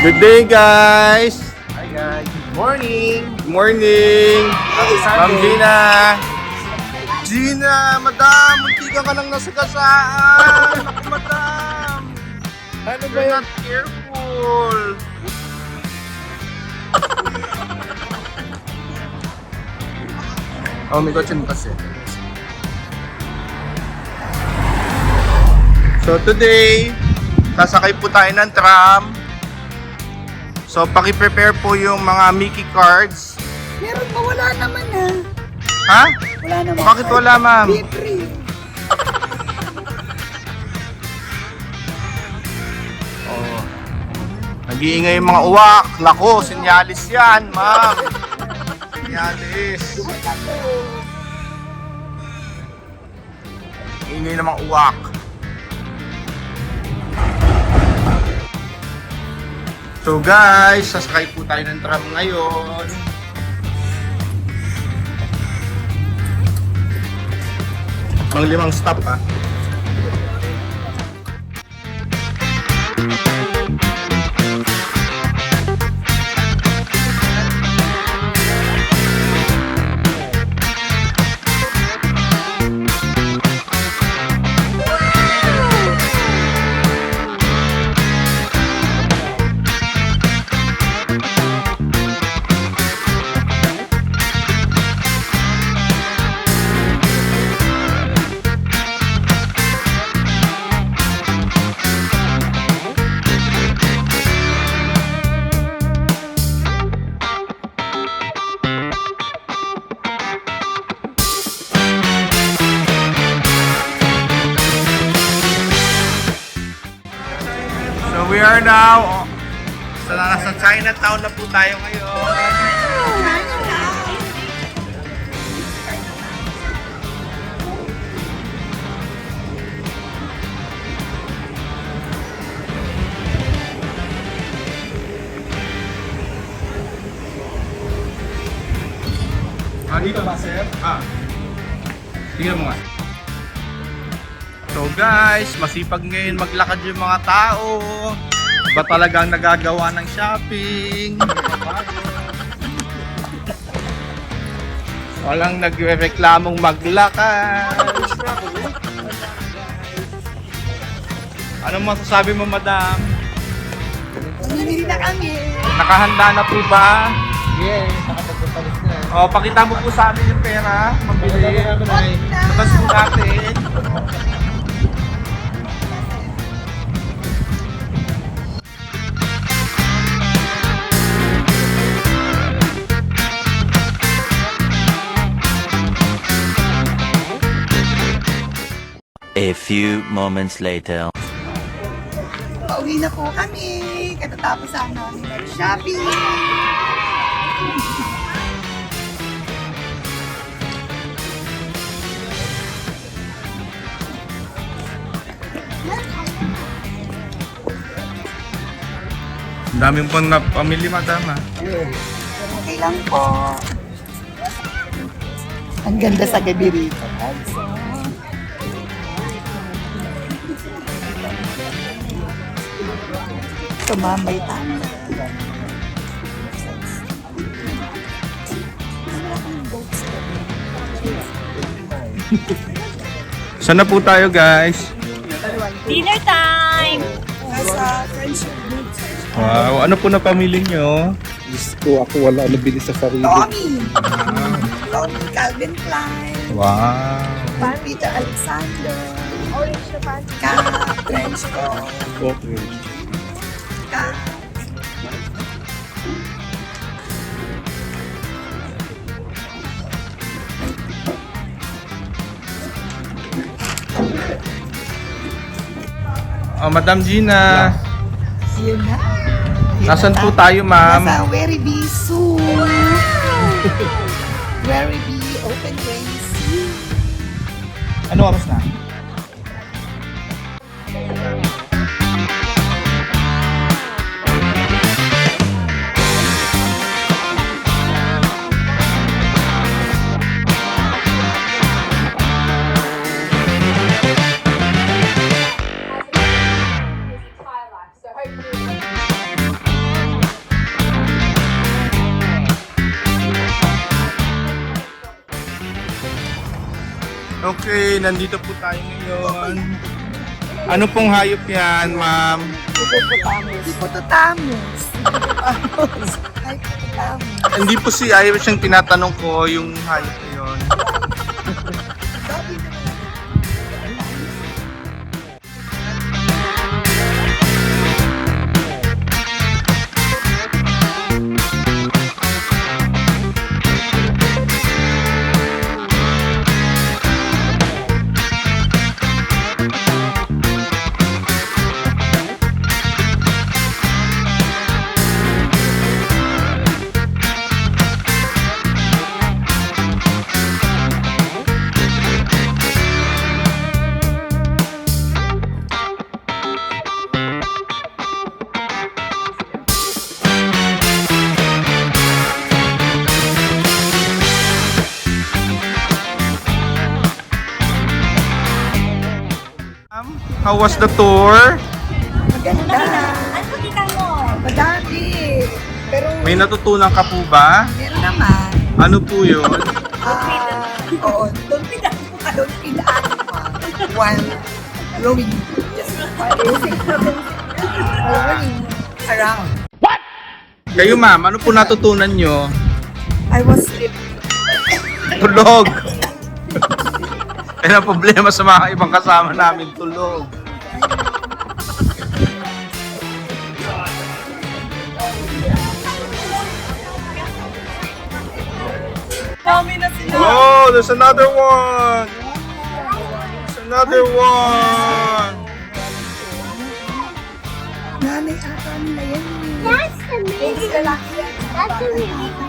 Good day, guys! Hi guys, good morning! Good morning! Happy Ma'am Sunday! Gina! Gina! Madam! Muntikan ka lang nasagasaan! Naku, madam! Ano ba You're yan? not careful! Oh, may kotse mo kasi. So today, sasakay po tayo ng tram. So paki-prepare po yung mga Mickey cards. Meron pa, wala naman ah. Ha? Wala naman. Bakit wala, ma'am? Libre. Oh. Nag-iingay yung mga uwak. Lako, sinyalis yan, ma'am. Sinyalis. Ingay ng mga uwak. So guys, sasakay po tayo ng tram ngayon. Mga 5 stop ah. So we are now nasa Chinatown na po tayo ngayon. Dito ba, sir? Tingnan mo nga. So guys, masipag ngayon maglakad yung mga tao. Ba talagang nagagawa ng shopping? Walang nagre-reklamong maglakad. Anong masasabi mo, madam? Bumili na kami. Nakahanda na po ba? Yes, nakapagpapalit na. O, pakita mo po sa amin yung pera. Mabili. Labas po natin. A few moments later. Pauwi na po kami. Katatapos namin nag-shopping. Ang daming pang pamilya, madam ah. Okay lang po. Ang ganda sa gabi rito, guys. Tumambay tayo. Saan na po tayo, guys? Dinner time! Nasa friendship group. Wow, ano po na pamilya nyo? Diyos ko, ako wala nabili sa sarili. Tommy. Tommy Calvin Klein. Wow. Peter Alexander. Orange na pan. Ka. Trench coat. Okay. Ka. Oh, Madam Gina. Yun na. Nasaan po tayo, ma'am? Nasa Werribee Zoo. Werribee Open Range Zoo. Ano oras na? Okay, nandito po tayo ngayon. Ano pong hayop yan, ma'am? Hippopotamus. Hippopotamus. Hindi po si Irish yung tinatanong ko, yung hayop na yun. How was the tour? Maganda. Ano kita mo? Madami. Pero May natutunan ka po ba? meron naman. Ano po yun? Oo, don't be that animal while rowing. Just rolling around. Kayo ma'am, ano po natutunan nyo? I was sleeping. Tulog! Yan ang problema sa mga ibang kasama namin, tulog. Dami na sila. Oh, there's another one! There's another one! Nanay ata nila yan. That's amazing. That's amazing.